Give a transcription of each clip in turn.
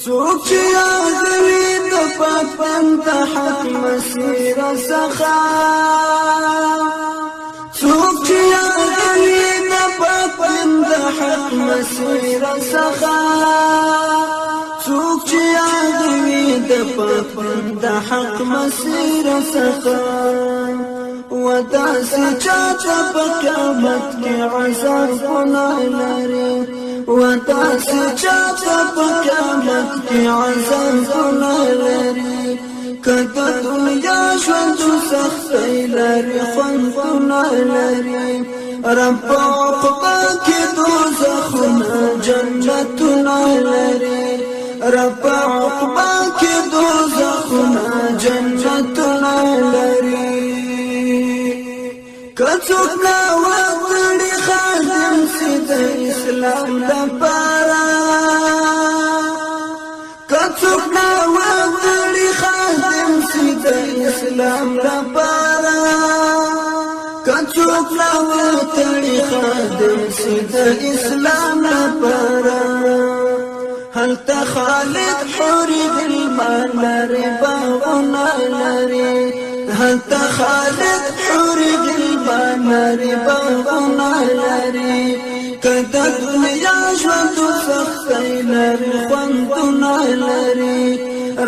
څوک چې یادوي د پاک بنده حق مسیر څخه څوک چې یادوي د پاک بنده حق مسیر څخه څوک چې یادوي د پاک بنده حق مسیر څخه وداسې چاته په قیامت کې عذابونه لري وداسې چاته په قیامت کې عذابونه لري که د دنیا ژوند سختۍ لري خوندونه لري رب په عقبه کې دوزخونه جنتونه لري رب په عقبه کې دوزخونه جنتونه لري کڅوک نا وطړي خادم سي د اسلام لپاره کڅوک نا وطړي خادم سي د اسلام لپاره کڅوک نا وطړي خادم سي د اسلام لپاره هل تخالد حوري بالمال لري باغنا لري هل تخالد حوري بالمال باغنا لري کدا دنیا ژوند سختۍ لري خوندونه لري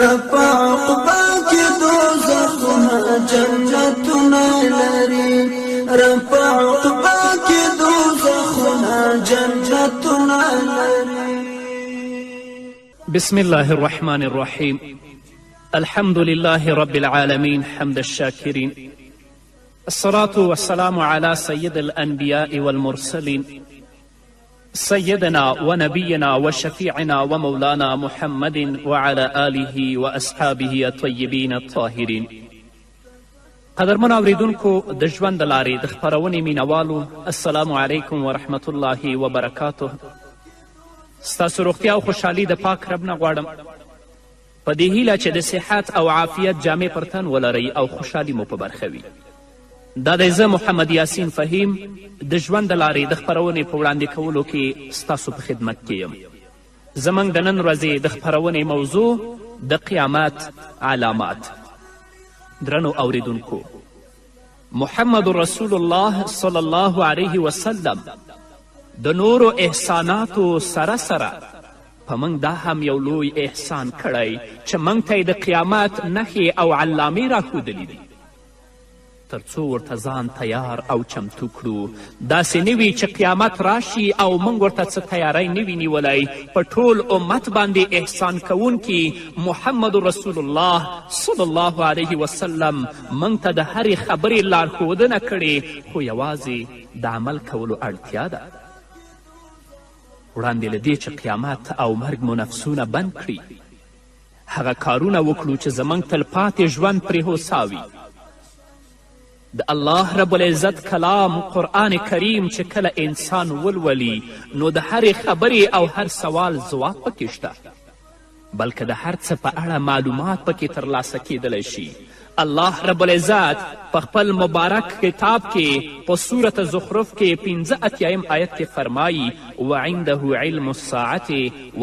رب عقبه کې دوزخونه جنتونه لري رب عقبه کې دوزخونه جنتونه لري. بسم الله الرحمن الرحيم. الحمد لله رب العالمين حمد الشاكرين، الصلاة والسلام على سيد الأنبياء والمرسلين سيدنا ونبينا وشفيعنا ومولانا محمد وعلى آله وأصحابه الطيبين الطاهرين. قدرمن اوریدونکو د ژوند د لارې د خپرونې مینوالو، السلام علیکم ورحمة الله وبرکاته. ستاسو روغتیا او خوشحالي د پاک رب نه غواړم په دې هیله چې د صحت او عافیت جامې پر تن ولرئ او خوشحالي مو په برخه وي. دا دی زه محمد یاسین فهیم د ژوند د لارې د خپرونې په وړاندې کولو کې ستاسو په خدمت کې یم. زموږ د نن ورځې د خپرونې موضوع د قیامت علامات. درنو اوریدونکو، محمد رسول الله صلی الله علیه وسلم د نورو احساناتو سره سره په موږ دا هم یو لوی احسان کړی چې موږ ته یې د قیامت نښې او علامې راښودلي دي تر څو ورته ځان تیار او چمتو کړو. داسې نه وي چې قیامت راشي او موږ ورته څه تیاری نه وي نیولی. په ټول امت باندې احسان کوونکي محمد رسول الله صلی الله علیه وسلم موږ ته د هرې خبرې لارښودنه کړې، خو یوازې د عمل کولو اړتیا ده. وړاندې له دې چې قیامت او مرګ مو نفسونه بند کړي، هغه کارونه وکړو چې زموږ تلپاتې ژوند پرې هوسا وي. د الله رب العزت کلام قرآن کریم چې کله انسان ولولي نو د هرې خبرې او هر سوال ځواب پکې شته، بلکې د هر څه په اړه معلومات پکې ترلاسه کیدلی شي. الله رب العزت په خپل مبارک کتاب کې په سورة زخرف کې 85 آیت کې فرمایي وعنده علم الساعة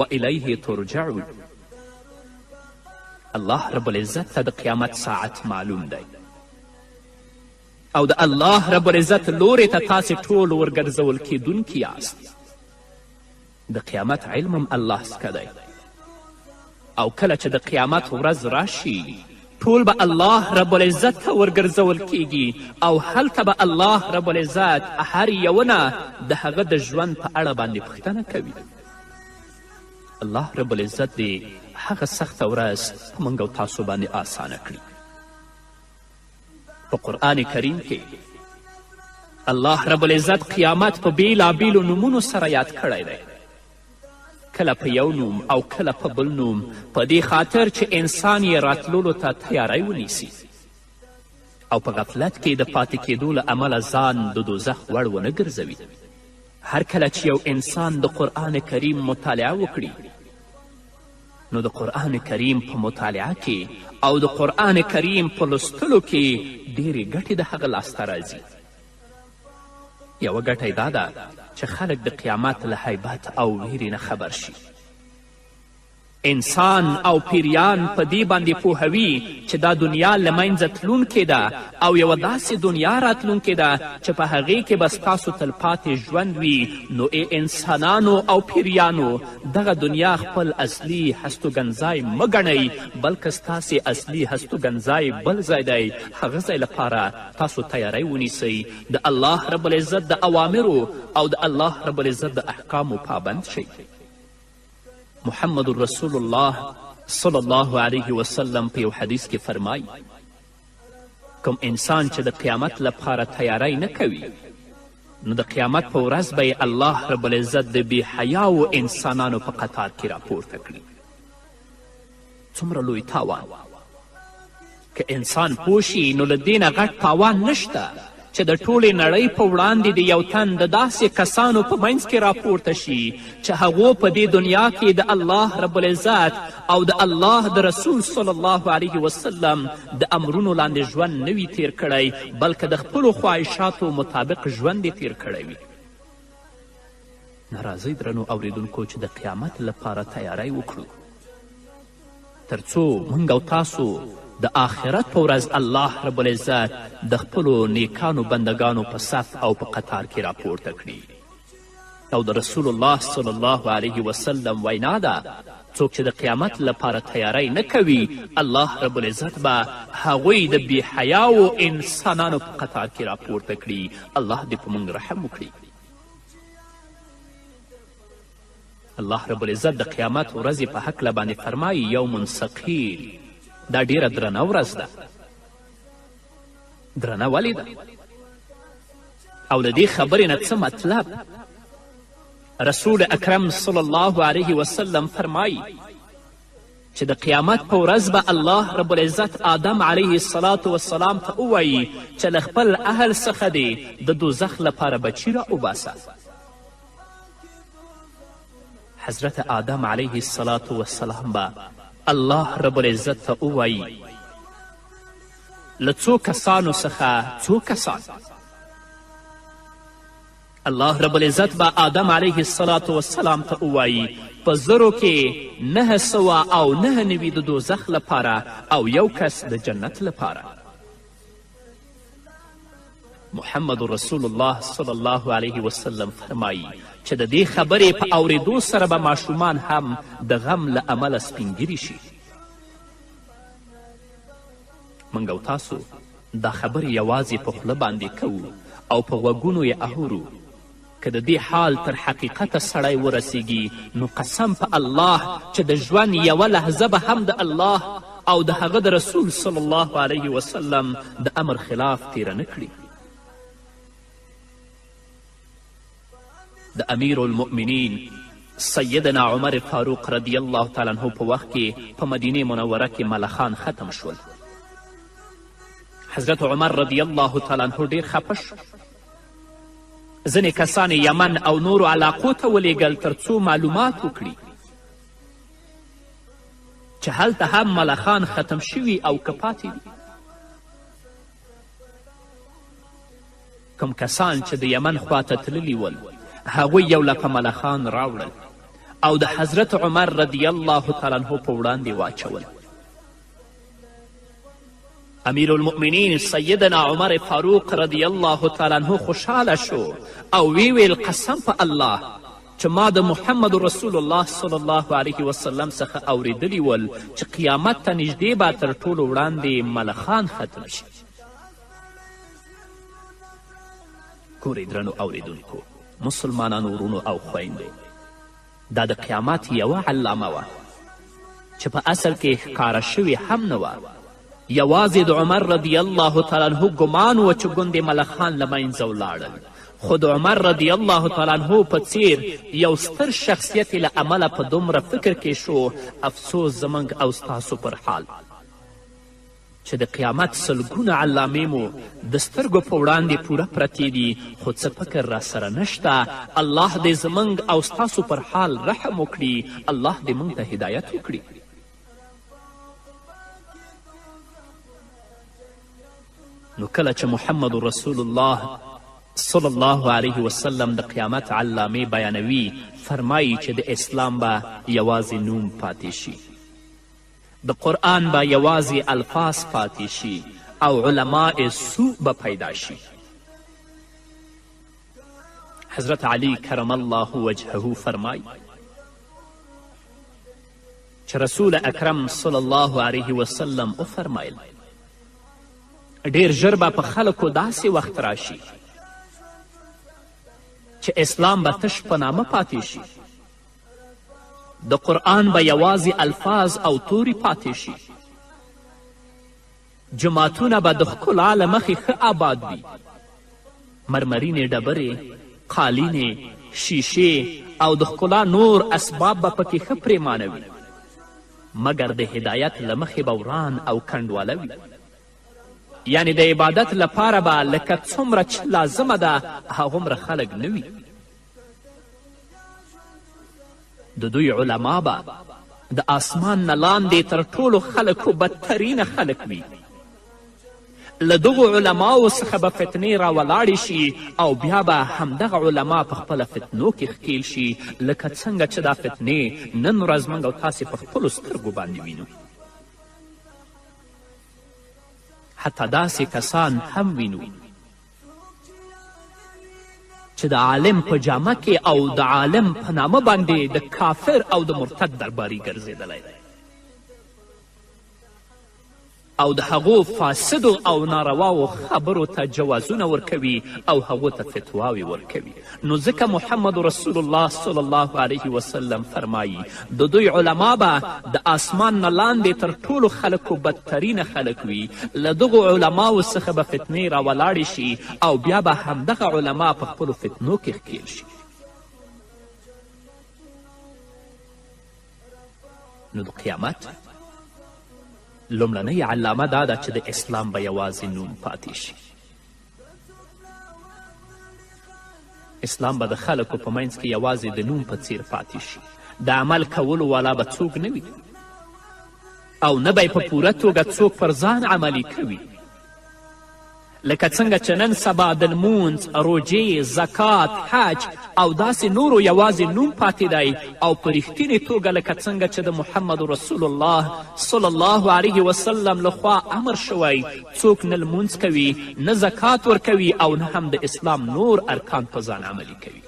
والیه ترجعون. الله رب العزت ته د قیامت ساعت معلوم دی او د الله رب العزت لورې ته تاسې ټول ورګرځول کیدونکي یاست. د قیامت علم هم الله څخه دی او کله چې د قیامت ورځ راشي ټول به الله رب العزت ته ورګرځول کیږي او هلته به الله رب العزت هر یونه د هغه د ژوند په اړه باندې پوښتنه کوي. الله رب العزت دې هغه سخته ورځ په موږ او تاسو باندې آسانه کړي. په قرآن کریم کې الله رب العزت قیامت په بیلابیلو نومونو سره یاد کړی دی، کله په یو نوم او کله په بل نوم، په دې خاطر چې انسان یې راتللو ته تیاری ونیسي او په غفلت کې د پاتې کېدو له امله ځان د دوزخ وړ ونه ګرځوي. هر کله چې یو انسان د قرآن کریم مطالعه وکړي نو د قرآن کریم په مطالعه کې او د قرآن کریم په لوستلو کې ډیرې ګټې د هغه لاسته راځي. یوه ګټه دا ده چې خلک د قیامت له حیبت او ویرې نه خبر شي. انسان او پیریان په دې باندې پوهوي چې دا دنیا له منځه تلونکې ده او یوه داسې دنیا راتلونکې ده چې په هغې کې به ستاسو تلپاتې ژوند وي. نو انسانانو او پیریانو دغه دنیا خپل اصلي هستوګنځای مه ګڼئ، بلکې ستاسې اصلي هستوګنځای بل ځای دی. هغه ځای لپاره تاسو تیاری ونیسئ، د الله رب العزت د اوامرو او د الله رب العزت د احکامو پابند شئ. محمد رسول الله صلی الله علیه وسلم په یو حدیث کې فرمایي کوم انسان چې د قیامت لپاره تیاری نه کوي نو د قیامت په ورځ به الله رب العزت د بې حیاو انسانانو په قطار کې راپورته کړي. څومره لوی تاوان! که انسان پوه شي نو له دې نه غټ تاوان نشته چې د ټولې نړۍ په وړاندې د یو تن د داسې کسانو په منځ کې راپورته شي چې هغو په دې دنیا کې د الله رب العزت او د الله د رسول صلی الله علیه وسلم د امرونو لاندې ژوند نه وي تیر کړی، بلکې د خپلو خواهشاتو مطابق ژوند یې تیر کړی وي. راځئ درنو اوریدونکو چې د قیامت لپاره تیاری وکړو تر څو موږ او تاسو د آخرت په ورځ الله رب العزت د خپلو نیکانو بندگانو په صف او په قطار کې راپورته کړي. او د رسول الله صلی الله علیه وسلم وینا ده څوک چې د قیامت لپاره تیاری نه کوي الله رب العزت به هغوی د بې حیاو انسانانو په قطار کې راپورته کړي. الله دې په موږ رحم وکړي. الله رب العزت د قیامت ورځې په هکله باندې فرمایي یوم ثقیل، دا ډیره درنه ورځ ده. درنه ولې ده؟ او د دې خبرې نه څه مطلب؟ رسول اکرم صلی الله علیه وسلم فرمایي چې د قیامت په ورځ به الله رب العزت آدم علیه الصلاة والسلام ته ووایي چې له خپل اهل څخه دې د دوزخ لپاره بچي را وباسه. حضرت آدم علیه الصلاة والسلام به الله رب العزت ته ووایي له څو کسانو څخه څو کسان؟ الله رب العزت به آدم علیه الصلاة والسلام ته ووایي په زرو کې 999 د دوزخ لپاره او یو کس د جنت لپاره. محمد رسول الله صلی الله علیه وسلم فرمایي چې د دې خبرې په اورېدو سره به ماشومان هم د غم له امله سپینګیري شي. موږ او تاسو دا خبرې یوازې په خوله باندې کوو او په غوږونو یې اورو. که د دې حال تر حقیقته سړی ورسیږي نو قسم په الله چې د ژوند یوه لحظه به هم د الله او د هغه د رسول صلی الله علیه وسلم د امر خلاف تیره نه کړي. د امیر المؤمنین سیدنا عمر فاروق رضی الله تعالی عنه په وخت کې په مدینه منوره کې ملخان ختم شول. حضرت عمر رضی الله تعالی عنه ډیر خفه شو. ځینې کسان یمن او نورو علاقو ته ولیږل تر څو معلومات وکړي چې هلته هم ملخان ختم شوي او که پاتې دي. کوم کسان چې د یمن خواته تللي ول هغوی یو لپه ملخان راوړل او د حضرت عمر رضی الله تعالی عنه په وړاندې واچول. امیر المؤمنین سیدنا عمر فاروق رضی الله تعالی عنه خوشحاله شو او ویل قسم په الله چې ما د محمد رسول الله صلی الله علیه وسلم څخه اوریدلی ول چې قیامت ته نږدې به تر ټولو وړاندې ملخان ختم شي. ګورئ درنو اوریدونکو مسلمانانو ورونو او خویندو، دا د قیامت یوه علامه وه چې په اصل کې ښکاره شوې هم نه وه. یوازې د عمر رضی الله تعالی عنه ګمان و چې ګوندې ملخان له منځه ولاړل، خو د عمر رضی الله تعالی عنه په څیر یو ستر شخصیت له امله په دومره فکر کې شو افسوس زموږ او ستاسو پر حال چې د قیامت سلګونه علامې مو د سترګو په وړاندې پوره پرتې دي خو څه فکر راسره نشته. الله دې زموږ او ستاسو پر حال رحم وکړي. الله دې موږ ته هدایت وکړي. نو کله چې محمد رسول الله صلی الله علیه وسلم د قیامت علامې بیانوي، فرمایي چې د اسلام به یوازې نوم پاتې شي، د قرآن به یوازې الفاظ پاتې شي او علماء سوء به پیدا شي. حضرت علی کرم الله وجهه فرمایي چې رسول اکرم صلی الله علیه وسلم وفرمایل ډیر ژر به په خلکو داسې وخت راشي چې اسلام به تش په نامه پاتې شي، د قرآن به یوازې الفاظ او توري پاتې شي، جماعتونه به د ښکلا له مخې ښه آباد وي، مرمرینې ډبرې، قالینې، شیشې او د ښکلا نور اسباب به پکې ښه پرېمانه وي، مګر د هدایت له مخې به وران او کنډواله وي. یعنی د عبادت لپاره به لکه څومره چې لازمه ده هغومره خلک نه وي. د دوی علما به د آسمان نه لاندې تر ټولو خلکو بدترینه خلک وي. له دغو علماو څخه به فتنې راولاړې شي او بیا به همدغه علما په خپله فتنو کې ښکیل شي، لکه څنګه چې دا فتنې نن ورځ موږ او تاسې په خپلو سترګو باندې وینو. حتی داسې کسان هم وینو چې د عالم په جامه کې او د عالم په نامه باندې د کافر او د مرتد درباري ګرځېدلی دی او د هغو فاسدو او نارواو خبرو ته جوازونه ورکوي او هغو ته فتواوې ورکوي. نو ځکه محمد رسول الله صلی الله علیه وسلم فرمایي د دوی علما به د آسمان نه لاندې تر ټولو خلکو بدترینه خلک وي، له دغو علماو څخه به فتنې راولاړې شي او بیا به همدغه علما په خپلو فتنو کې ښکیل شي. نو د قیامت لومړنۍ علامه دا ده چې د اسلام به یوازې نوم پاتې شي. اسلام به د خلکو په منځ کې یوازې د نوم په څیر پاتې شي، د عمل کولو والا به څوک نه وي او نه به یې په پوره توګه څوک پر ځان عملي کوي. لکه څنګه چې نن سبا د لمونځ، روژې، زکات، حج او داسې نورو یوازې نوم پاتې دی او په رښتینې توګه لکه څنګه چې د محمد رسول الله صلی الله علیه وسلم لخوا امر شوی څوک نه لمونځ کوي، نه زکات ورکوي او نه هم د اسلام نور ارکان په ځان عملي کوي.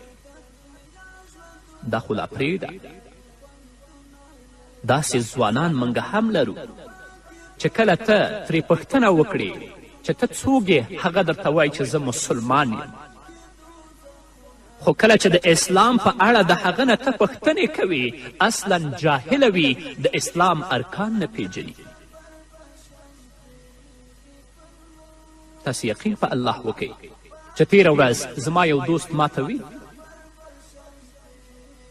دا خو لا پرېږده، داسې ځوانان موږ هم لرو چې کله ته ترې پوښتنه وکړې چې ته څوک یې، هغه درته وایي چې زه مسلمان یم، خو کله چې د اسلام په اړه د هغه نه ته پوښتنې کوې اصلا جاهله وي، د اسلام ارکان نه پیژني. تاسې یقین په الله وکئ چې تېره ورځ زما یو دوست ماته وی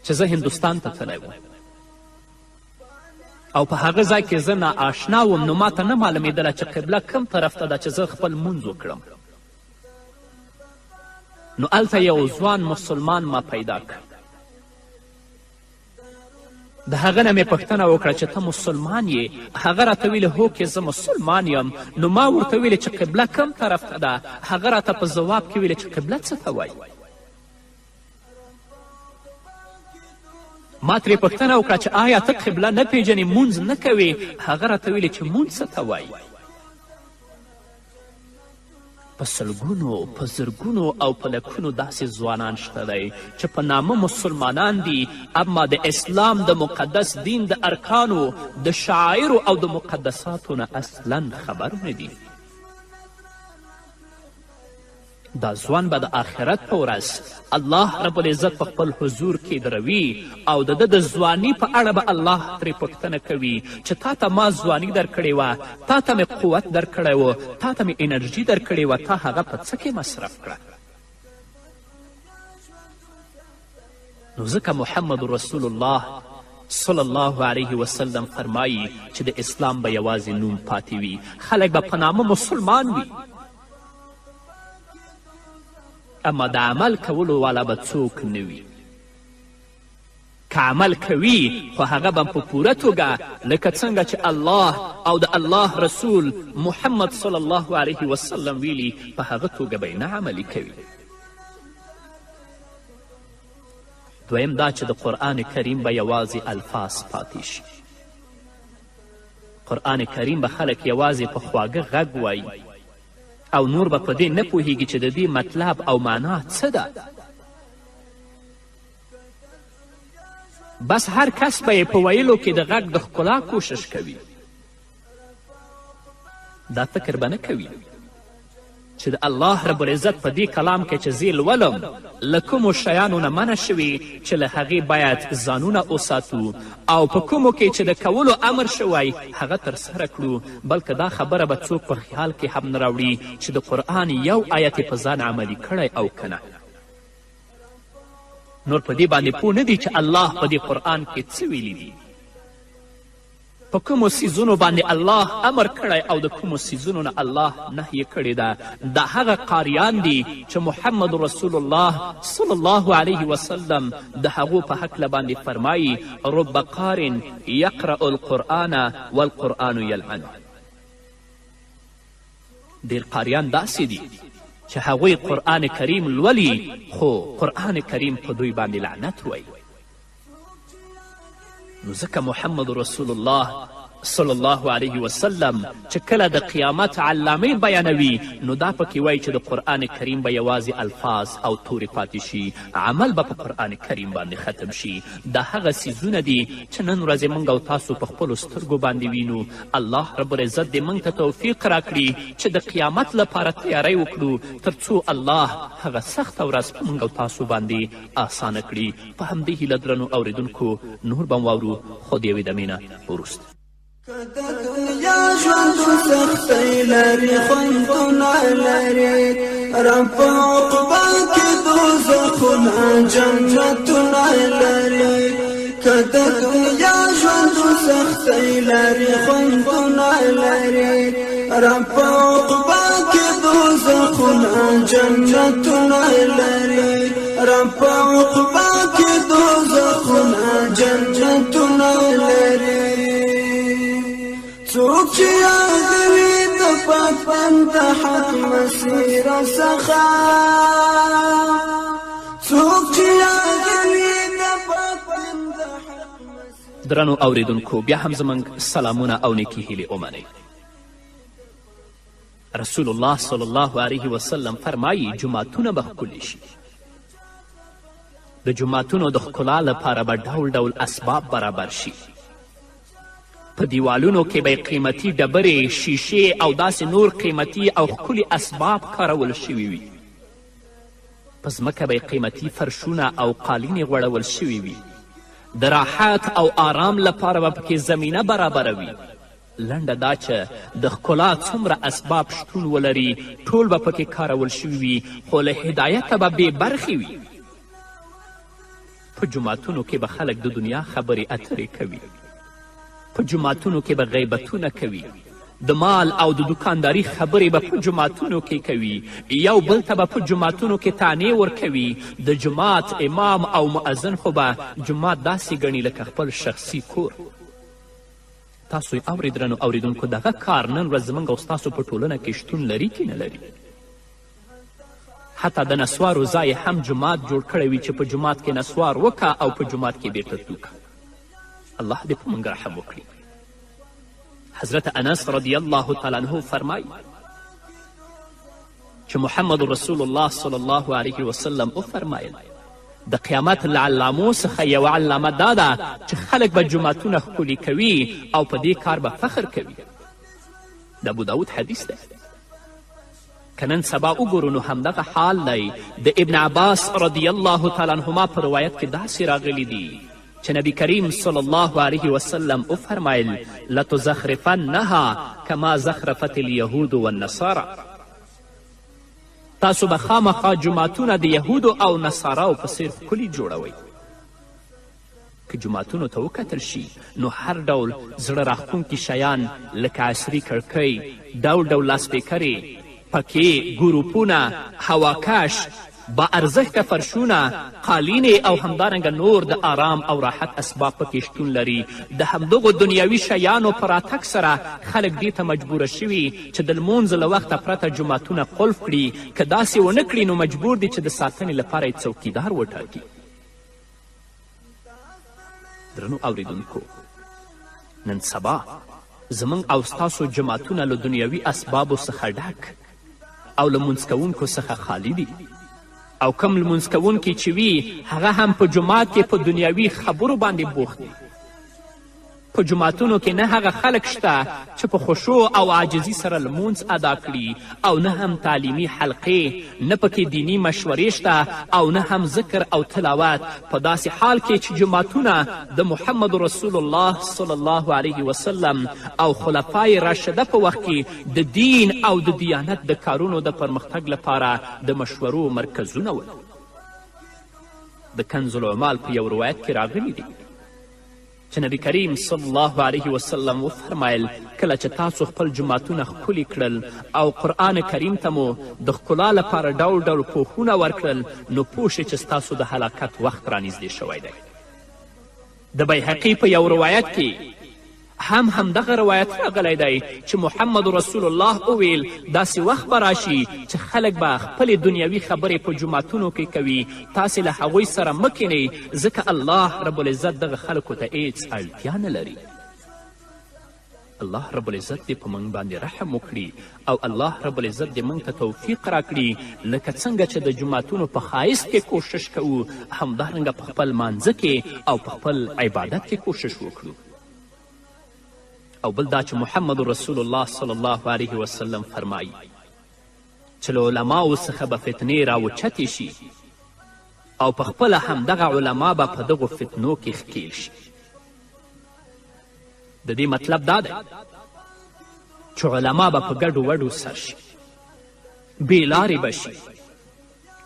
چې زه هندوستان ته تللی وم او په هغه ځای کې زه ناآشنا وم، نو ماته نه معلومېدله چې قبله کم طرف ته ده چې زه خپل لمونځ وکړم. نو هلته یو ځوان مسلمان ما پیدا کړ، د هغه نه مې پوښتنه وکړه چې ته مسلمان یې؟ هغه راته ویلې هو که زه مسلمان یم. نو ما ورته ویلې چې قبله کم طرف ته ده؟ هغه راته په ځواب کې ویلې چې قبله څه ته وایي؟ ما ترې پوښتنه وکړه چې آیا ته قبله نه پیژنې، مونځ نه کوې؟ هغه راته ویلې چې مونځ څه ته وایي؟ په سلګونو، په زرګونو او په لکونو داسې ځوانان شته دی چې په نامه مسلمانان دي، اما د اسلام د مقدس دین د ارکانو، د شعایرو او د مقدساتو نه اصلا خبر نه دي. دا ځوان به د آخرت په ورځ الله رب العزت په خپل حضور کې دروي او د ده د ځواني په اړه به الله ترې پوښتنه کوي چې تا ته ما ځواني درکړې وه، تا ته مې قوت درکړی و، تا ته مې انرژي درکړې وه، تا هغه په څه کې مصرف کړه؟ نو ځکه محمد رسول الله صلی الله علیه وسلم فرمایي چې د اسلام به یوازې نوم پاتې وي، خلک به په نامه مسلمان وي، اما د عمل کولو والا به څوک نه وي. که عمل کوي خو هغه به په پوره توګه لکه څنګه چې الله او د الله رسول محمد صلی الله علیه وسلم ویلي په هغه توګه به یې نه عملي کوي. دویم دا چې د قرآن کریم به یوازې الفاظ پاتې شي. قرآن کریم به خلک یوازې په خواږه غږ وایي او نور به په دې نه پوهیږي چې د دې مطلب او معنا څه ده. بس هر کس به یې په ویلو کې د غږ د ښکلا کوشش کوي. دا فکر به نه کوي چې د الله رب العزت په دې کلام کې چې زه لولم له کومو شیانو نه منع شوي چې له هغې باید ځانونه وساتو او په کومو کې چې د کولو امر شوی هغه ترسره کړو، بلکې دا خبره به څوک په خیال کې هم نه راوړي چې د قرآن یو آیت یې په ځان عملي کړی او که نه. نور په دې باندې پوه نه دي چې الله په دې قرآن کې څه ویلي دي، په کومو څیزونو باندې الله امر کړی او د کومو څیزونو نه الله نهیې کړې ده. دا هغه قاریان دي چې محمد رسول الله صلی الله علیه وسلم د هغو په هکله باندې فرمایي رب قار یقرأ القرآن والقرآن یلعنه. ډېر قاریان داسې دي چې هغوی قرآن کریم لولي خو قرآن کریم په دوی باندې لعنت وایي. نو ځکه محمد رسول الله صلی الله علیه وسلم چې کله د قیامت علامې بیانوي نو دا پکې وایي چې د قرآن کریم به یوازې الفاظ او تورې پاتې شي، عمل به په قرآن کریم باندې ختم شي. دا هغه څیزونه دي چې نن ورځې موږ او تاسو په خپلو سترګو باندې وینو. الله رب العزت دې موږ ته توفیق راکړي چې د قیامت لپاره تیاری وکړو تر څو الله هغه سخته ورځ په موږ او تاسو باندې اسانه کړي. په همدې هیله درنو اوریدونکو نور به واورو خو د یوې دمې نه وروسته. که د دنیا ژوند سختۍ لري خوندونه لري رب په عقبا کې دوزخونه جنتونه لري. که د دنیا ژوند سختۍ لري خوندونه لري رب په عقبا کې دوزخونه جنتونه لري. رب په عقبا کې دوزخونه جنتونه لري. څوک چې یادوي د پاک بنده حق مسیر څخه، څوک چې یادوي د پاک بنده حق مسیر. درنو اوریدونکو بیا هم زموږ سلامونه او نیکې هیلې ومنئ. رسول الله صلی الله علیه وسلم فرمایي جوماتونه به ښکلي شي. د جوماتونو د ښکلا لپاره به ډول ډول اسباب برابر شي. په دیوالونو کې به قیمتي ډبرې، شیشې او داسې نور قیمتي او ښکلي اسباب کارول شوي وي. په ځمکه به قیمتي فرشونه او قالینې غوړول شوي وي. د راحت او آرام لپاره به پکې زمینه برابره وي. لنډه دا چې د ښکلا څومره اسباب شتون ولري ټول به پکې کارول شوي وي خو له هدایته به بې برخې وي. په جوماتونو کې به خلک د دنیا خبرې اترې کوي. په جوماتونو کې به غیبتونه کوي. د مال او د دکانداري خبرې به په جوماتونو کې کوي. یو بل ته به په جوماتونو کې طعنې ورکوي. د جومات امام او مؤذن خو به جومات داسې ګڼي لکه خپل شخصي کور. تاسو یې اورئ درنو اوریدونکو دغه کار نن ورځ زموږ او ستاسو په ټولنه کې شتون لري که نه لري. حتی د نسوارو ځای هم جومات جوړ کړی وي چې په جومات کې نسوار وکه او په جومات کې بیرته توکه. الله دې په موږ رحم وکړي. حضرت انس رضی الله تعالی عنه فرمایي چې محمد رسول الله صلی الله علیه وسلم وفرمایل د قیامت له علامو څخه یوه علامه دا ده چې خلک به جوماتونه ښکلي کوي او په دې کار به فخر کوي. د ابو داود حدیث دی. که نن سبا وګورو نو همدغه حال دی. د ابن عباس رضی الله تعالی عنهما په روایت کې داسې راغلی دي چې نبی کریم صلی الله علیه وسلم وفرمایل لتزخرفنها کما زخرفت الیهود والنصارى. تاسو به خامخا جوماتونه د یهودو او نصاراو په څیر ښکلي جوړوئ. که جوماتونو ته وکتل شي نو هر ډول زړه راښکونکي شیان لکه عصري کړکۍ، ډول ډول لاسپیکرې، پکې ګروپونه، هواکش، با ارزښته فرشونه، قالینې او همدارنګه نور د آرام او راحت اسباب پکې شتون لري. د همدغو دنیوي شیانو په راتګ سره خلک دې ته مجبوره شوي چې د لمونځ له وخته پرته جوماتونه قلف کړي. که داسې ونه کړي نو مجبور دي چې د ساتنې لپاره یې څوکیدار وټاکي. درنو اوریدونکو، نن سبا زموږ او ستاسو جماعتونه له دنیوي اسبابو څخه ډک او له لمونځ کوونکو څخه خالی دي، او کم لمونځ کوونکي چې وي هغه هم په جومات کې په دنیوي خبرو باندې بوخت دي. په جوماتونو کې نه هغه خلک شته چې په خشوع او عاجزي سره لمونځ ادا کړي، او نه هم تعلیمي حلقې، نه پکې دینی مشورې شته، او نه هم ذکر او تلاوت، په داسې حال کې چې جوماتونه د محمد رسول الله صلی الله علیه وسلم او خلفای راشده په وخت کې د دین او د دیانت د کارونو د پرمختګ لپاره د مشورو مرکزونه ول. د کنز العمال په یو روایت کې راغلی دی چې نبی کریم صلی الله علیه وسلم وفرمایل کله چې تاسو خپل جوماتونه ښکلي کړل او قرآن کریم ته مو د ښکلا لپاره ډول ډول پوښونه ورکړل، نو پوه شئ چې ستاسو د هلاکت وخت رانږدې شوی دی. د بیهقي په یو روایت کې همدغه روایت راغلی دی چې محمد رسول الله وویل داسې وخت به راشي چې خلک به خپلې دنیوي خبرې په جوماتونو کې کوي، تاسې له هغوی سره مه کینئ، ځکه الله رب العزت دغه خلکو ته هیڅ اړتیا نه لري. الله رب العزت دې په موږ باندې رحم وکړي، او الله رب العزت دې موږ ته توفیق راکړي لکه څنګه چې د جوماتونو په ښایست کې کوشش کوو، همدارنګه په خپل مانځه کې او په خپل عبادت کې کوشش وکړو. او بل دا چې محمد رسول الله صلی الله علیه وسلم فرمایي چې له علماو څخه به فتنې راوچتې شي، او په خپله همدغه علما به په دغو فتنو کې ښکیل شي. د دې مطلب دا دی چې علما به په ګډو وډو سر شي، بې لارې به شي.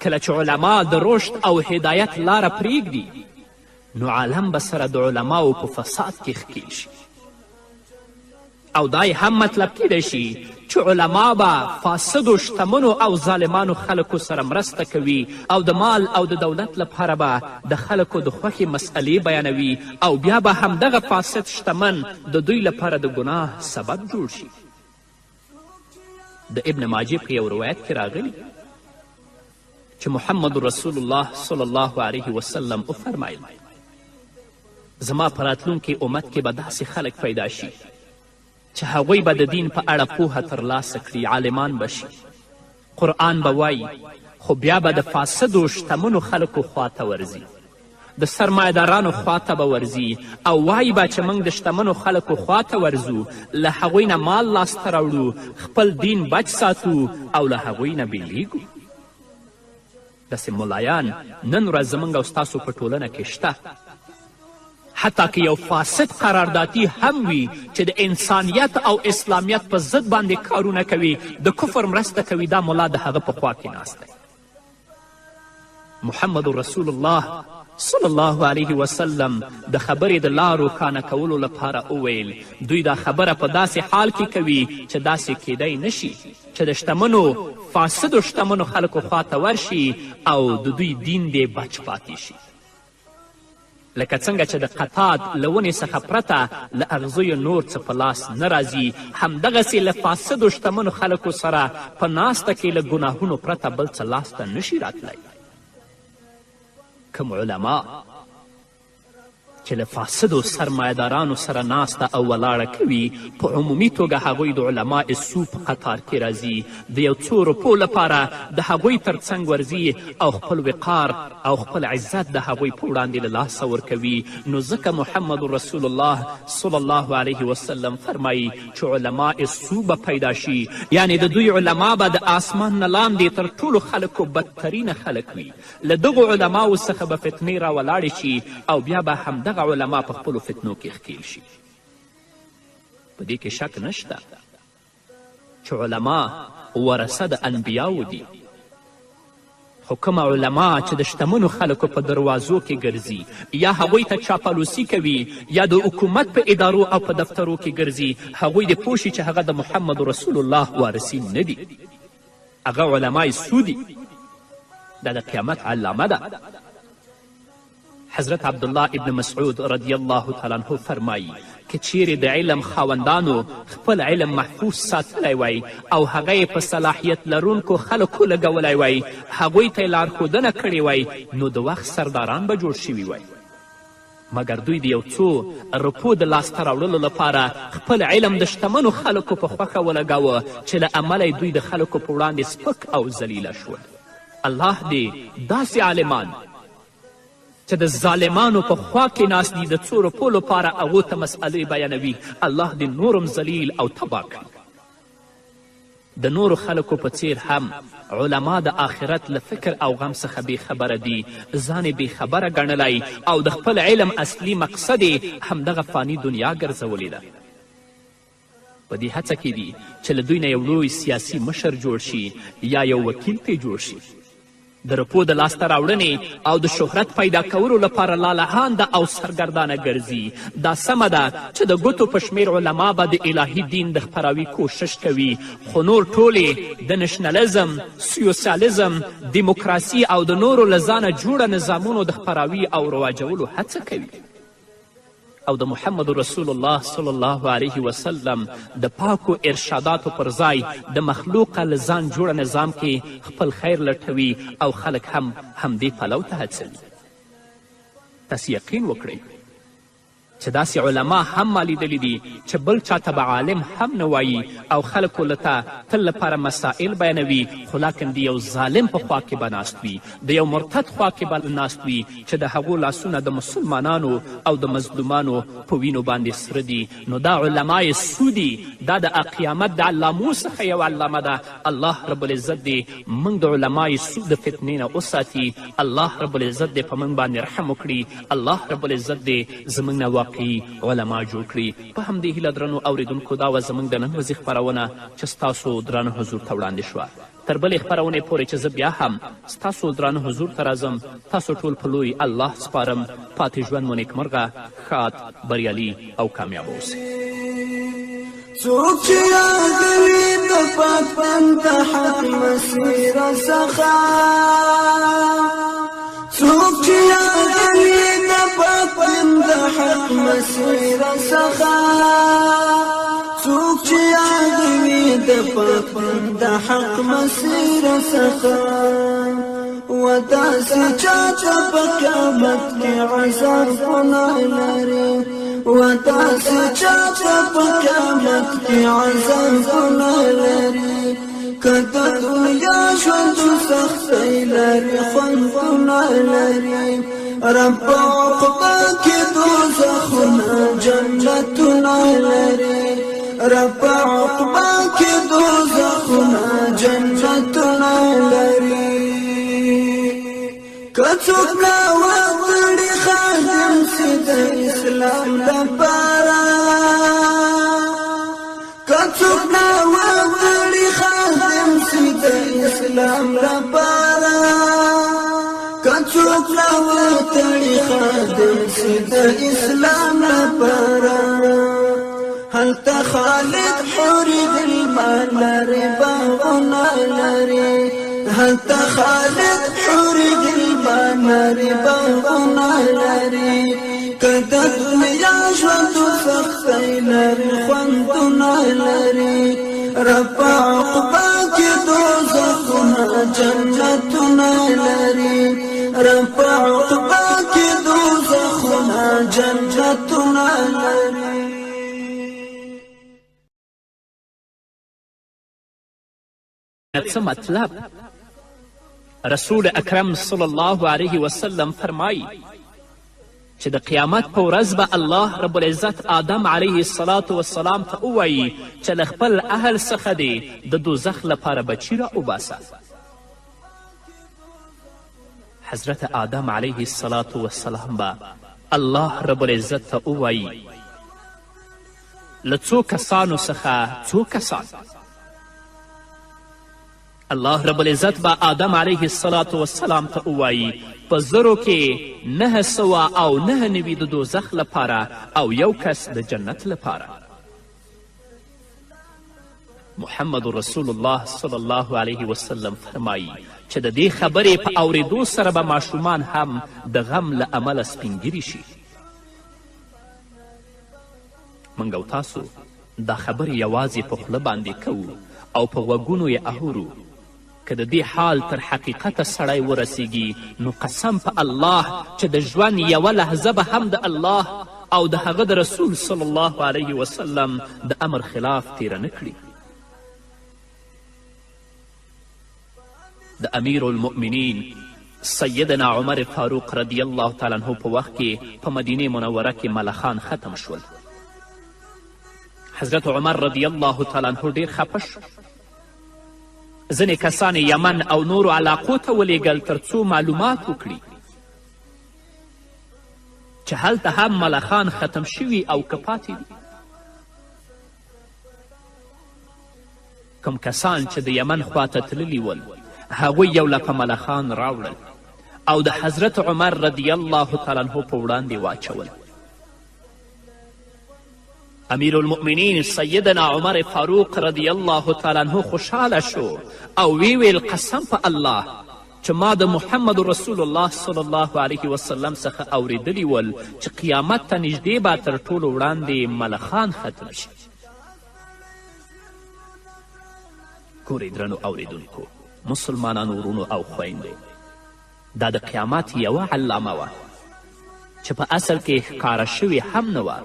کله چې علما د رشد او هدایت لاره پرېږدي، نو عالم به سره د علماو په فساد کې ښکیل شي. او دا هم مطلب کیدی شي چې علما به فاسدو شتمنو او ظالمانو خلکو سره مرسته کوي، او د مال او د دولت لپاره به د خلکو د خوښې مسئلې بیانوي، او بیا به همدغه فاسد شتمن د دوی لپاره د ګناه سبب جوړ شي. د ابن ماجه په یو روایت کې راغلی چې محمد رسول الله صلی الله علیه وسلم وفرمایل زما په راتلونکي امت کې به داسې خلک پیدا شي چې هغوی به د دین په اړه پوهه ترلاسه کړي، عالمان به شي، قرآن به وایي، خو بیا به د فاسدو شتمنو خلکو خواته ورځي، د سرمایهدارانو خواته به ورځي، او وایي به چې موږ د شتمنو خلکو خواته ورځو، له هغوی نه مال لاسته راوړو، خپل دین بچ ساتو، او له هغوی نه بیلیږو. داسې ملایان نن ورځ زموږ او ستاسو په ټولنه کې شته، حتی که یو فاسد قراردادي هم وي چې د انسانیت او اسلامیت په ضد باندې کارونه کوي، د کفر مرسته کوي، دا ملا د هغه په خوا کې ناست دی. محمد رسول الله صلی الله علیه وسلم د خبرې د لا روښانه کولو لپاره وویل دوی دا خبره په داسې حال کې کوي چې داسې کیدی نشي چې د شتمنو فاسدو شتمنو خلکو خواته ورشي او د دوی دین دې بچ پاتې شي. لکه څنګه چې د قطاد له ونې څخه پرته له اغزیو نور څه په لاس نه راځي، همدغسې له فاسدو شتمنو خلکو سره په ناسته کې له ګناهونو پرته بل څه لاسته نشي راتلی. کوم علما چې له فاسدو سرمایهدارانو سره ناسته او ولاړه کوي، په عمومي توګه هغوی د علماء سو په قطار کې راځي، د یو څو روپو لپاره د هغوی تر څنګ ورځي او خپل وقار او خپل عزت د هغوی په وړاندې له لاسه ورکوي. نو ځکه محمد رسول الله صلی الله علیه وسلم فرمایي چې علماء سو به پیدا شي، یعنی د دوی علما به د آسمان نه لاندې تر ټولو خلکو بدترینه خلک وي. له دغو علماو څخه به فتنې راولاړې شي، او بیا به همدغه علما په خپلو فتنو کې ښکیل شي. په دې کې شک نشته چې علما ورثه د انبیاو دي، خو کومه علما چې د شتمنو خلکو په دروازو کې ګرځي، یا هغوی ته چاپلوسي کوي، یا د حکومت په ادارو او په دفترو کې ګرځي، هغوی دې پوه شي چې هغه د محمد رسول الله وارثین نه دي، هغه علمای سو دي. دا د قیامت علامه ده. حضرت عبدالله ابن مسعود رضی الله تعالی عنه فرمایي که چیرې د علم خاوندانو خپل علم محفوظ ساتلی وای او هغه یې په صلاحیت لرونکو خلکو لګولی وای، هغوی ته یې لارښودنه کړې وای، نو د وخت سرداران به جوړ شوي وای. مګر دوی د یو څو روپو د لاسته راوړلو لپاره خپل علم د شتمنو خلکو په خوښه ولګاوه چې له امله دوی د خلکو په وړاندې سپک او ذلیله شول. الله دې داسې عالمان چې د ظالمانو په خوا کې ناست دي د څو روپو لپاره هغو ته مسئلې بیانوي، الله دې نورم ذلیل او تباه کړي. د نورو خلکو په څیر هم علما د آخرت له فکر او غم څخه بې خبره دي، ځان یې بې خبره ګڼلی او د خپل علم اصلي مقصد یې همدغه فاني دنیا ګرځولې ده. په دې هڅه کې دي چې له دوی نه یو لوی سیاسي مشر جوړ شي یا یو وکیل پرې جوړ شي. د رپو د لاسته راوړنې او د شهرت پیدا کولو لپاره لالهانده او سرګردانه ګرځي. دا سمه ده چې د ګوتو په شمېر علما به د الهي دین د خپراوي کوشش کوي، خو نور ټولې د نشنلزم، سوسیالیزم، دیموکراسي او د نورو له ځانه جوړه نظامونو د خپراوي او رواجولو هڅه کوي. او د محمد رسول الله صلی الله علیه وسلم د پاکو ارشاداتو پر ځای د مخلوقه له ځان جوړه نظام کې خپل خیر لټوي او خلک هم همدې پلو ته هڅوي. تاسې یقین وکړئ چې داسې علما هم ما لیدلی دي چې بل چاته به عالم هم نه وایي او خلکو له تل لپاره مسائل بیانوي، خو لاکن د یو ظالم په خوا کې به ناست وي، د یو مرتد خوا کې به ناست وي چې د هغو لاسونه د مسلمانانو او د مظلومانو په وینو باندې سره دي. نو دا علمای سو دي، دا د قیامت د علامو څخه یو علامه ده. الله رب العزت دې موږ د علمای سو د فتنې نه وساتي. الله رب العزت دې په موږ باندې رحم وکړي. الله رب العزت دې زموږ نه علما جوړ کړي. په همدې هیله درنو اوریدونکو دا وه زموږ د نن ورځې خپرونه چې ستاسو درانه حضور ته وړاندې شوه. تر بلې خپرونې پورې چې زه بیا هم ستاسو درانه حضور ته راځم، تاسو ټول په لوی الله سپارم. پاتې ژوند مو نیکمرغه، ښاد، بریالي او کامیاب اوسئ. څوک چې یادوي د پاک بنده حق مسیره څخه، څوک چې یادوي د پاک بنده حق مسیره څخه، څوک چې یادوي د پاک بنده حق مسیره څخه، و داسې چاته په قیامت کې عذابونه لري، و داسې چاته په قیامت کې عذابونه لري. که د دنیا ژوند سختۍ لري خوندونه لري، رب عقبه کې دوزخونه جنتونه لري، رب عقبه کې دوزخونه جنتونه لري. که څوک ناوړي خادم سي د اسلام لپاره، که څوک ناوړي خادم سي د اسلام لپاره، که څوک ناوړي خادم سي د اسلام لپاره، هلته خالد حوري غلمان لري باغونه لري، هلته خالد حوري غلمان لري باغونه لري. که د دنیا ژوند سختۍ لري خوندونه لري، رب عقبه کې دوزخونه جنتونه لري، رب عقبه کې دوزخونه جنتونه لري. څه مطلب؟ رسول اکرم صلی الله علیه وسلم فرمایي چې د قیامت په ورځ به الله رب العزت آدم علیه السلام ته ووایي چې له خپل اهل څخه دې د دوزخ لپاره بچي را وباسه. حضرت آدم علیه السلام به الله رب العزت ته ووایي له څو کسانو څخه څو کسان. الله رب العزت به آدم علیه السلام ته ووایي په زرو کې 999 د دوزخ لپاره او یو کس د جنت لپاره. محمد رسول الله صلی الله علیه وسلم فرمایي چې د دې خبرې په اورېدو سره به ماشومان هم د غم له امله سپینګیري شي. موږ او تاسو دا خبرې یوازې په خوله باندې کوو او په غوږونو یې اورو، که د دې حال تر حقیقته سړی ورسیږي نو قسم په الله چې د ژوند یوه لحظه به هم د الله او د هغه د رسول صلی الله علیه وسلم د امر خلاف تیره نه کړي. د امیر المؤمنین سیدنا عمر فاروق رضی الله تعالی عنه په وخت کې په مدینه منوره کې ملخان ختم شول. حضرت عمر رضی الله تعالی عنه ډیر خفه شو. ځینې کسان یمن او نورو علاقو ته ولیږل تر څو معلومات وکړي چې هلته هم ملخان ختم شوي او که پاتې دي. کوم کسان چې د یمن خواته تللي ول هغوی یو لپه ملخان راوړل او د حضرت عمر رضی الله تعالی عنه په وړاندې واچول. امیر المؤمنین سیدنا عمر فاروق رضی الله تعالی عنه خوشحاله شو او ویل قسم په الله چې ما د محمد رسول الله صلی الله علیه وسلم څخه اوریدلی ول چې قیامت ته نږدې به تر ټولو وړاندې ملخان ختم شي. ګورئ درنو اوریدونکو، مسلمانانو ورونو او خویندو، دا د قیامت یوه علامه وه چې په اصل کې ښکاره شوې هم نه وه.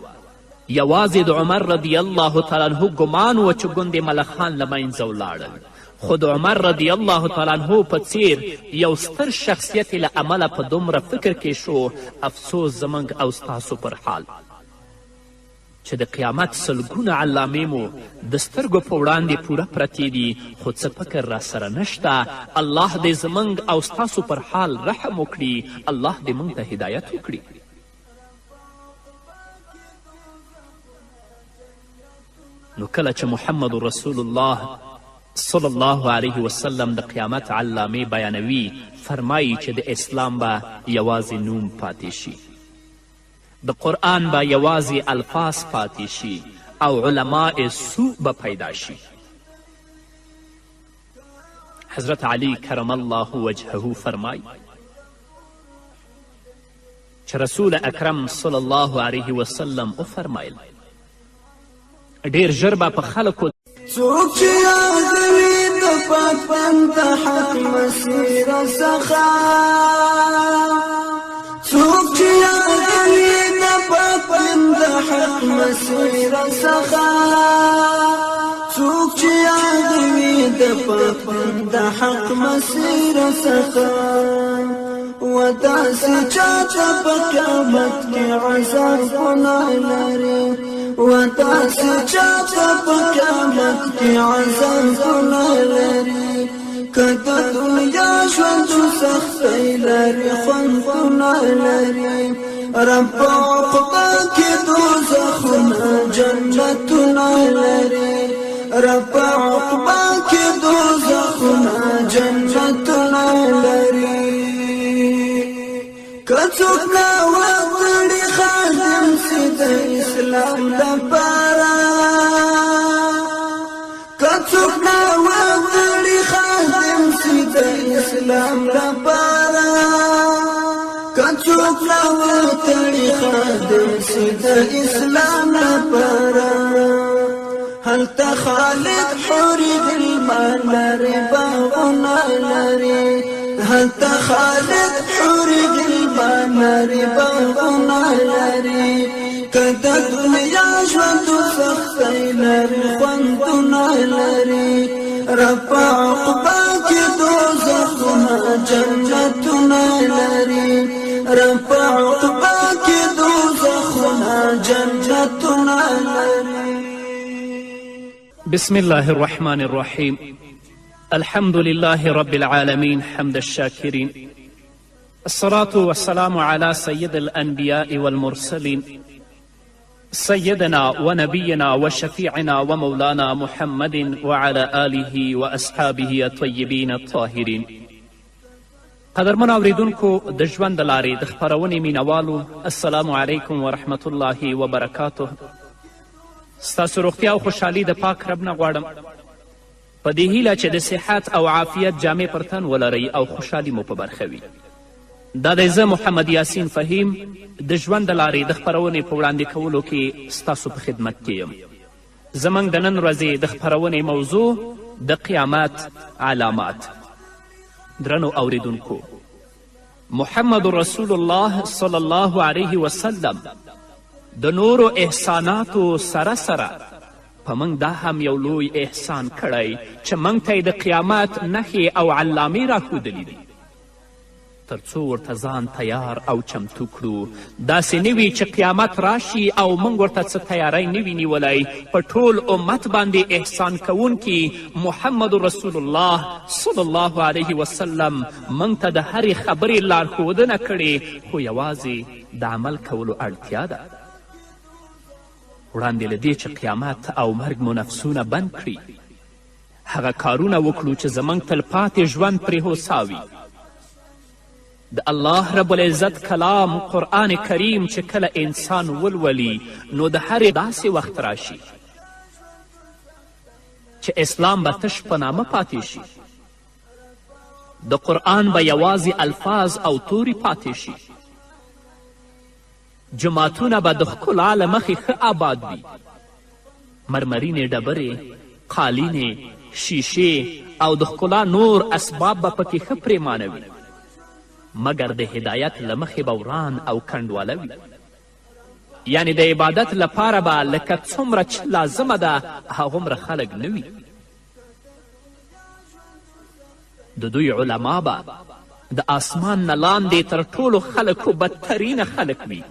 یوازې د عمر رضی الله تعالی عنه ګمان و چې ګوندې ملخان له منځه ولاړل، خو د عمر رضی الله تعالی عنه په څیر یو ستر شخصیت له امله په دومره فکر کې شو افسوس زموږ او ستاسو پر حال چې د قیامت سلګونه علامې مو د سترګو په وړاندې پوره پرتې دي خو څه فکر راسره نشته. الله دې زموږ او ستاسو پر حال رحم وکړي، الله دې موږ ته هدایت وکړي. نو کله چې محمد رسول الله صلی الله علیه وسلم د قیامت علامې بیانوي فرمایي چې د اسلام به یوازې نوم پاتې شي، د قرآن به یوازې الفاظ پاتې شي او علماء سوء به پیدا شي. حضرت علی کرم الله وجهه فرمایي چې رسول اکرم صلی الله علیه وسلم وفرمایل ډیر ژر به په خلکو څوک چې یادوي د پاک بنده حق مسیر څخه، څوک چې یادوي د پاک بنده حق مسیر څخه، څوک چې یادوي د پاک بنده حق مسیر څخه، و داسې چاته په قیامت کې عذابونه لري، و داسې چاته په قیامت کې عذابونه لري، که د دنیا ژوند سختۍ لري خوندونه لري، رب په عقبه کې دوزخونه جنتونه لري، رب په عقبه کې دوزخونه جنتونه لري. که څوک ناوړي خادم سي د اسلام لپاره، که څوک ناوړي خادم سي د اسلام لپاره، که څوک ناوړي خادم سي د اسلام لپاره، هلته خالد حوري دلمر لري باغونه لري، هلته خالد حوري دلمر لري باغونه لري، که د دنیا ژوند سختۍ لري خوندونه لري، رب په عقبه کې دوزخونه جنتونه لري، رب په عقبه کې دوزخونه جنتونه لري. بسم الله الرحمن الرحيم. الحمد لله رب العالمين حمد الشاكرين، الصلاة والسلام على سيد الأنبياء والمرسلين سيدنا ونبينا وشفيعنا ومولانا محمد وعلى آله وأصحابه الطيبين الطاهرين. قدرمن اوریدونکو د ژوند د لارې د خپرونې مینوالو، السلام علیکم ورحمة الله وبرکاته. ستاسو روغتیا او خوشحالي د پاک رب نه غواړم، په دې هیله چې د صحت او عافیت جامې پر تن ولرئ او خوشحالي مو په برخه وي. دا دی زه محمد یاسین فهیم د ژوند د لارې د خپرونې په وړاندې کولو کې ستاسو په خدمت کې یم. زموږ د نن ورځې د خپرونې موضوع د قیامت علامات. درنو اوریدونکو، محمد رسول الله صلی الله علیه وسلم د نورو احساناتو سره سره په موږ دا هم یو لوی احسان کړی چې موږ ته یې د قیامت نښې او علامې راښودلي دي تر څو ورته ځان تیار او چمتو کړو. داسې نه وي چې قیامت راشي او موږ ورته څه تیاری نه وي نیولی. په ټول امت باندې احسان کوونکي محمد رسول الله صلی الله علیه وسلم موږ ته د هرې خبرې لارښودنه کړې، خو یوازې د عمل کولو اړتیا ده. وړاندې له دې چې قیامت او مرګ مو نفسونه بند کړي، هغه کارونه وکړو چې زموږ تلپاتې ژوند پرې هوسا وي. د الله رب العزت کلام قرآن کریم چې کله انسان ولولي نو د هرې داسې وخت راشي چې اسلام به تش په نامه پاتې شي، د قرآن به یوازې الفاظ او توري پاتې شي، جماعتونه به د ښکلا له مخې ښه آباد وي، مرمرینې ډبرې، قالینې، شیشې او د ښکلا نور اسباب به پکې ښه پرېمانه وي، مګر د هدایت له مخې به وران او کنډواله وي. یعنې د عبادت لپاره به لکه څومره چې لازمه ده هغومره خلک نه وي. د دوی علما به د آسمان نه لاندې تر ټولو خلکو بدترینه خلک وي.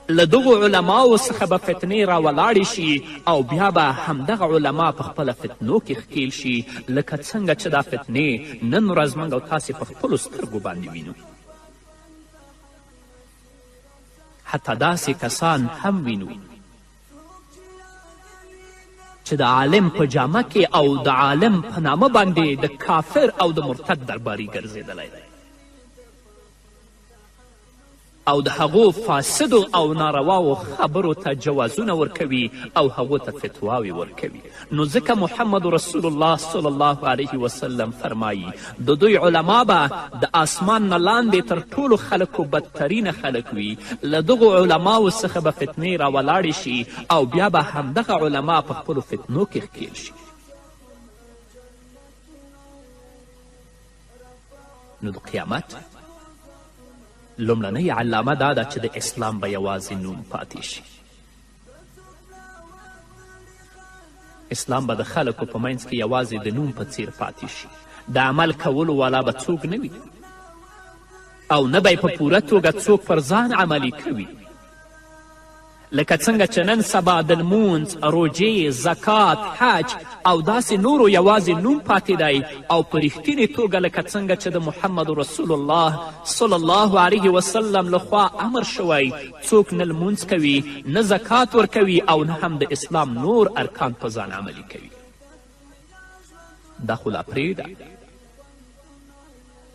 له دغو علماو څخه به فتنې راولاړې شي او بیا به همدغه علما په خپله فتنو کې ښکیل شي، لکه څنګه چې دا فتنې نن ورځ موږ او تاسې په خپلو سترګو باندې وینو. حتی داسې کسان هم وینو چې د عالم په جامه کې او د عالم په نامه باندې د کافر او د مرتد درباري ګرځېدلی دی او د هغو فاسدو او نارواو خبرو ته جوازونه ورکوي او هغو ته فتواوې ورکوي. نو ځکه محمد رسول الله صلی الله علیه وسلم فرمایي د دوی علما به د آسمان نه لاندې تر ټولو خلکو بدترینه خلک وي. له دغو علماو څخه به فتنې راولاړې شي او بیا به همدغه علما په خپلو فتنو کې ښکیل شي. نو د قیامت لومړنۍ علامه دا ده چې د اسلام به یوازې نوم پاتې شي. اسلام به د خلکو په منځ کې یوازې د نوم په څیر پاتې شي. د عمل کولو والا به څوک نه وي او نه به یې په پوره توګه څوک پر ځان عملي کوي. لکه څنګه چې نن سبا د لمونځ، روژې، زکات، حج او داسې نورو یوازې نوم پاتې دی او په رښتینې توګه لکه څنګه چې د محمد رسول الله صلی الله علیه وسلم لخوا امر شوی څوک نه لمونځ کوي، نه زکات ورکوي او نه هم د اسلام نور ارکان په ځان عملي کوي. دا خو لا پرېږده،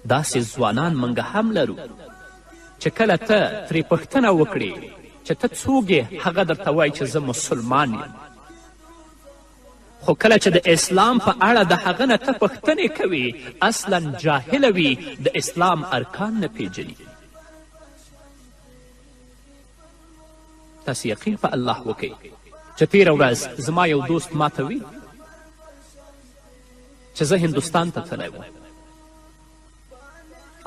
داسې ځوانان موږ هم لرو چې کله ته ترې پوښتنه وکړې چې ته څوک یې، هغه درته وایي چې زه مسلمان یم. خو کله چې د اسلام په اړه د هغه نه ته پوښتنې کوې اصلا جاهله وي، د اسلام ارکان نه پیژني. تاسې یقین په الله وکئ چې تېره ورځ زما یو دوست ماته وی چې زه هندوستان ته تللی وم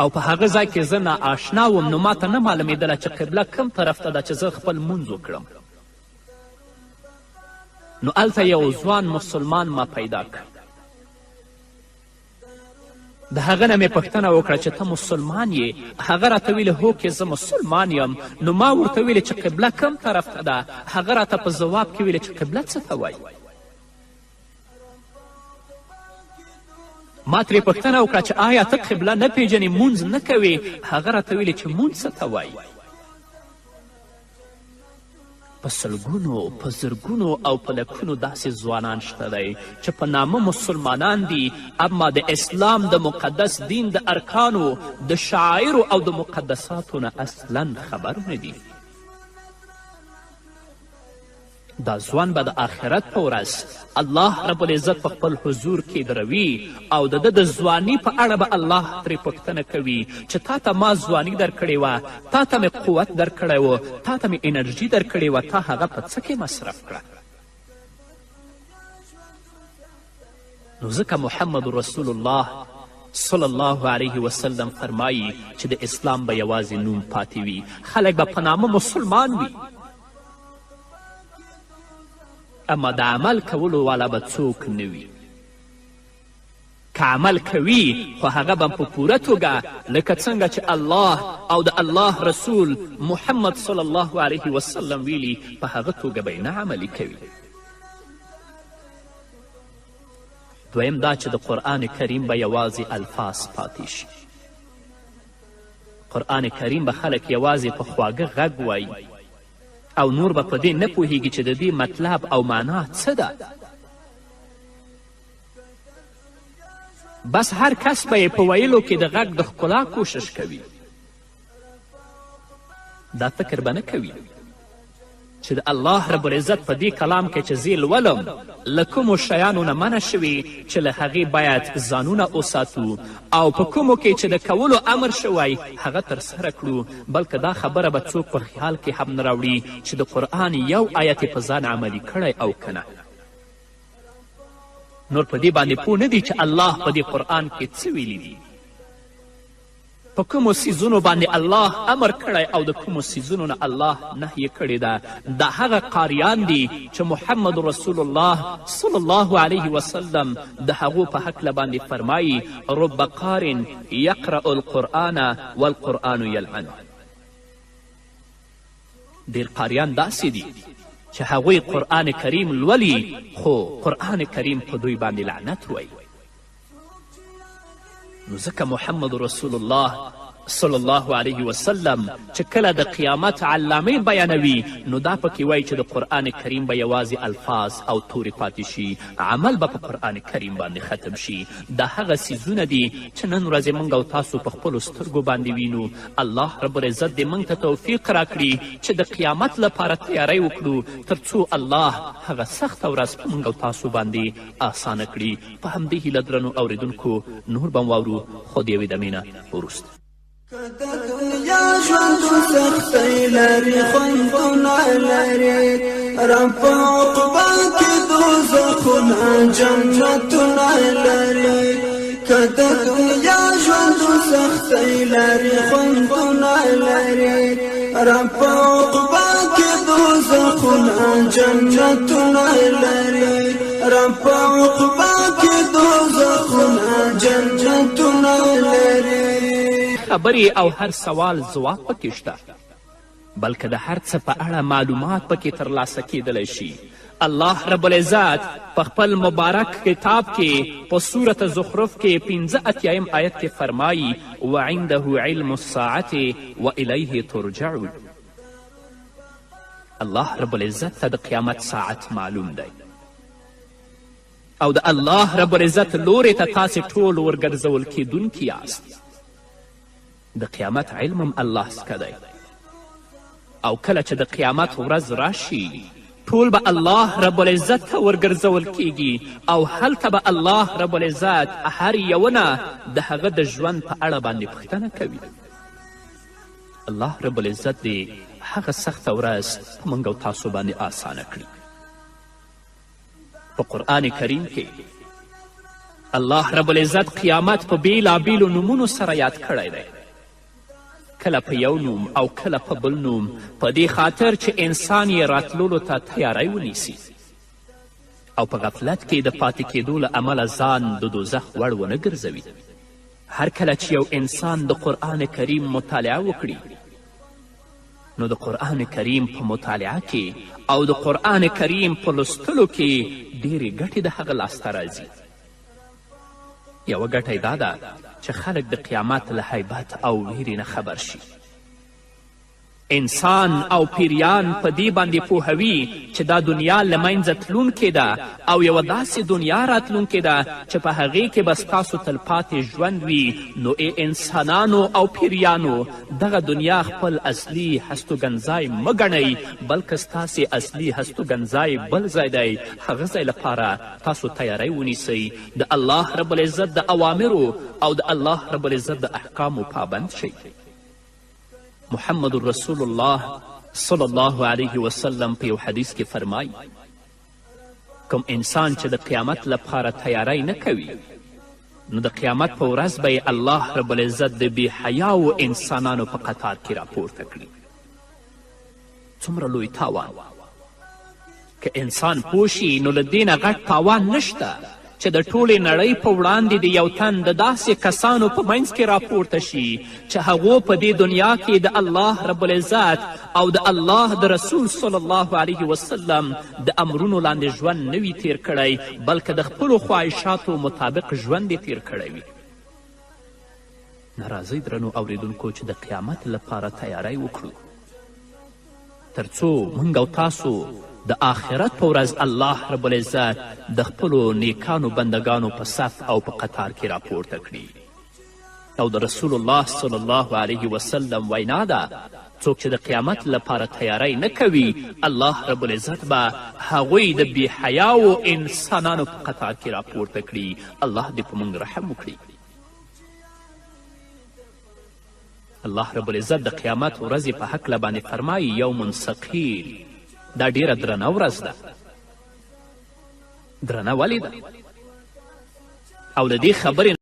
او په هغه ځای کې زه ناآشنا وم، نو ماته نه معلومېدله چې قبله کم طرف ته ده چې زه خپل لمونځ وکړم. نو هلته یو ځوان مسلمان ما پیدا کړ. د هغه نه مې پوښتنه وکړه چې ته مسلمان یې؟ هغه راته ویلې هو که زه مسلمان یم. نو ما ورته ویلې چې قبله کم طرف ته ده؟ هغه راته په ځواب کې ویلې چې قبله څه ته وایي؟ ما ترې پوښتنه وکړه چې آیا ته قبله نه پیژنې، مونځ نه کوې؟ هغه راته ویلې چې مونځ څه ته وایي؟ په سلګونو، په زرګونو او په لکونو داسې ځوانان شته دی چې په نامه مسلمانان دي، اما د اسلام د مقدس دین د ارکانو، د شعایرو او د مقدساتو نه اصلا خبر نه دي. دا ځوان به د آخرت په ورځ الله رب العزت په خپل حضور کې دروي او د ده د ځواني په اړه به الله ترې پوښتنه کوي چې تا ته ما ځواني درکړې وه، تا ته مې قوت درکړی و، تا ته مې انرژي درکړې وه، تا هغه په څه کې مصرف کړه؟ نو ځکه محمد رسول الله صلی الله علیه وسلم فرمایي چې د اسلام به یوازې نوم پاتې وي، خلک به په نامه مسلمان وي، اما د عمل کولو والا به څوک نه وي. که عمل کوي خو هغه به په پوره توګه لکه څنګه چې الله او د الله رسول محمد صلی الله علیه وسلم ویلي په هغه توګه به یې نه عملي کوي. دویم دا چې د قرآن کریم به یوازې الفاظ پاتې شي. قرآن کریم به خلک یوازې په خواږه غږ وایي او نور به په دې نه پوهیږي چې د دې مطلب او معنا څه ده. بس هر کس به یې په ویلو کې د غږ د ښکلا کوشش کوي. دا فکر به نه کوي چې د الله رب العزت په دې کلام کې چې زه لولم له کومو شیانو نه منع شوي چې له هغې باید ځانونه وساتو او په کومو کې چې د کولو امر شوی هغه ترسره کړو، بلکې دا خبره به څوک په خیال کې هم نه راوړي چې د قرآن یو آیت یې په ځان عملي کړی او که نه. نور په دې باندې پوه نه دی چې الله په دې قرآن کې څه ویلي دي، په کومو څیزونو باندې الله امر کړی او د کومو څیزونو نه الله نهیې کړې ده. دا هغه قاریان دي چې محمد رسول الله صلی الله علیه وسلم د هغو په هکله باندې فرمایي رب قار یقرأ القرآن والقرآن یلعنه. ډېر قاریان داسې دي چې هغوی قرآن کریم لولي خو قرآن کریم په دوی باندې لعنت وایي. نو ځکه محمد رسول الله صلی الله علیه وسلم چې کله د قیامت علامې بیانوي نو دا پکې وایي چې د قرآن کریم به یوازې الفاظ او تورې پاتې شي، عمل به په قرآن کریم باندې ختم شي. دا هغه څیزونه دي چې نن ورځې موږ او تاسو په خپلو سترګو باندې وینو. الله رب العزت دې موږ ته توفیق راکړي چې د قیامت لپاره تیاری وکړو تر څو الله هغه سخته ورځ په موږ او تاسو باندې اسانه کړي. په همدې هیله درنو اوریدونکو نور به واورو خو د یوې دمې نه وروسته. که د دنیا ژوند سختۍ لري خوندونه لري رب په عقبا کې دوزخونه جنتونه لري. که د دنیا ژوند سختۍ لري خوندونه لري رب په عقبا کې دوزخونه جنتونه لري رب په عقبا کې دوزخونه جنتونه لري. خبرې او هر سوال ځواب پکې شته، بلکې د هر څه په اړه معلومات پکې ترلاسه کیدلی شي. الله رب العزت په خپل مبارک کتاب کې په سورة زخرف کې 85 آیت کې فرمایي وعنده علم الساعة والیه ترجعون. الله رب العزت ته د قیامت ساعت معلوم دی او د الله رب العزت لورې ته تاسې ټول ورګرځول کیدونکي یاست. د قیامت علم هم الله څخه دی او کله چې د قیامت ورځ راشي ټول به الله رب العزت ته ورګرځول کیږي او هلته به الله رب العزت هر یونه د هغه د ژوند په اړه باندې پوښتنه کوي. الله رب العزت دې هغه سخته ورځ په موږ او تاسو باندې آسانه کړي. په قرآن کریم کې الله رب العزت قیامت په بیلابیلو نومونو سره یاد کړی دی، کله په یو نوم او کله په بل نوم، په دې خاطر چې انسان یې راتلولو ته تیاری ونیسي او په غفلت کې د پاتې کېدو له امله ځان د دوزخ وړ ونه ګرځوي. هر کله چې یو انسان د قرآن کریم مطالعه وکړي نو د قرآن کریم په مطالعه کې او د قرآن کریم په لوستلو کې ډېرې ګټې د هغه لاسته راځي. یوه ګټه دا ده چې خلک د قیامت له حیبت او ویرې نه خبر شي. انسان او پیریان په دې باندې پوهوي چې دا دنیا له منځه تلونکې ده او یوه داسې دنیا راتلونکې ده چې په هغې کې به ستاسو تلپاتې ژوند وي. نو انسانانو او پیریانو دغه دنیا خپل اصلي هستوګنځای مه ګڼئ، بلکې ستاسې اصلي هستوګنځای بل ځای دی. هغه ځای لپاره تاسو تیاری ونیسئ، د الله رب العزت د اوامرو او د الله رب العزت د احکامو پابند شئ. محمد رسول الله صلی الله علیه وسلم په یو حدیث کې فرمایي کوم انسان چې د قیامت لپاره تیاری نه کوي نو د قیامت په ورځ به الله رب العزت د بې حیاو انسانانو په قطار کې راپورته کړي. څومره لوی تاوان. که انسان پوه شي نو له دې نه غټ تاوان نشته چې د ټولې نړۍ په وړاندې د یو تن د داسې کسانو په منځ کې راپورته شي چې هغو په دې دنیا کې د الله رب العزت او د الله د رسول صلی الله علیه وسلم د امرونو لاندې ژوند نه وي تیر کړی، بلکې د خپلو خواهشاتو مطابق ژوند یې تیر کړی وي. نه راځئ درنو اوریدونکو چې د قیامت لپاره تیاری وکړو تر څو موږ او تاسو د آخرت په ورځ الله رب العزت د خپلو نیکانو بندگانو په صف او په قطار کې راپورته کړي. او د رسول الله صلی الله علیه وسلم وینا ده څوک چې د قیامت لپاره تیاری نه کوي الله رب العزت به هغوی د بې حیاو انسانانو په قطار کې راپورته کړي. الله دې په موږ رحم وکړي. الله رب العزت د قیامت ورځې په هکله باندې فرمایي یوم ثقیل، دا ډیره درنه ورځ ده. درنه ولې ده؟ او د دې خبرې